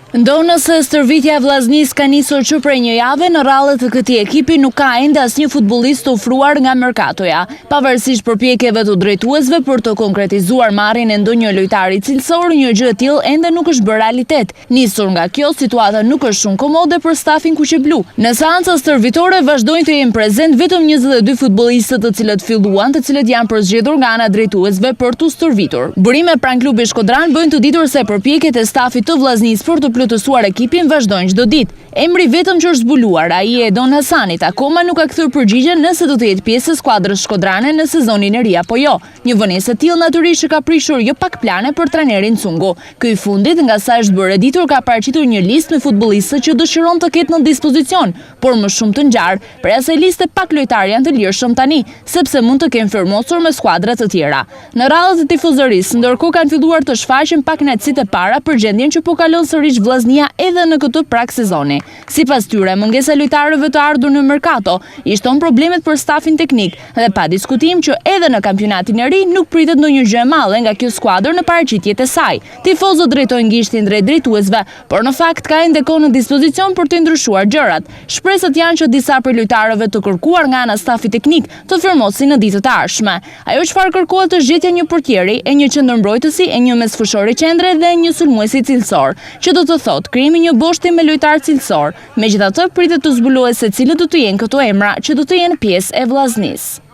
Ndonë se stërvitja e Vllaznisë ka nisur që prej një jave, në rallet të këtij ekipi nuk ka ende asnjë futbollist të ofruar nga merkatoja, pavarësisht përpjekjeve të drejtuesve për të konkretizuar marrjen e ndonjë lojtari cilësor, një gjë e tillë ende nuk është bërë realitet. Nisur nga kjo, situata nuk është shumë komode për stafin kuqeblu. Në seanca stërvitore vazhdojnë të jenë prezent vetëm 22 futbollistët të cilët filluan, të cilët janë përzgjedhur nga ana drejtuesve për të stërvitur. Burime pranë klubit Shkodran bëjnë të ditur se përpjekjet e stafit të Vllaznisë për të plotësuar ekipin vazhdojnë çdo ditë. Emri vetëm që është zbuluar, ai e Edon Hasanit, akoma nuk ka kthyer përgjigje nëse do të jetë pjesë e skuadrës shkodrane në sezonin e ri apo jo. Një vonesë e tillë natyrisht ka prishur jo pak plane për trajnerin Cungu. Ky i fundit, nga sa është bërë e ditur, ka paraqitur një listë me futbollistë që dëshiron të ketë në dispozicion, por më shumë të ngjarë. Për asaj liste pak lojtarë janë të lirshëm tani, sepse mund të kenë firmosur me skuadra të tjera. Në radhët e tifozërisë, ndërkohë kanë filluar të shfaqen pak natësitë e para për gjendjen që po kalon sërish Vllaznia edhe në këtë prag sezoni. Sipas tyre, mungesa e lojtarëve të ardhur në merkato i shton problemet për stafin teknik dhe pa diskutim që edhe në kampionatin e ri nuk pritet ndonjë gjë e madhe nga kjo skuadër në paraqitjet e saj. Tifozët drejtojnë gishtin drejt drejtuesve, por në fakt ka ende kohë në dispozicion për të ndryshuar gjërat. Shpresat janë që disa prej lojtarëve të kërkuar nga ana stafi teknik të firmosin në ditët e ardhshme. Ajo çfarë kërkohet është gjetja një portieri, e një qendërmbrojtësi, e një mesfushori qendre dhe një sulmuesi cilësor, që do të thotë krijimi një boshti me lojtar cilësor. Megjithatë, pritet të zbulohet se cilët do të jenë këto emra që do të jenë pjesë e Vllaznisë.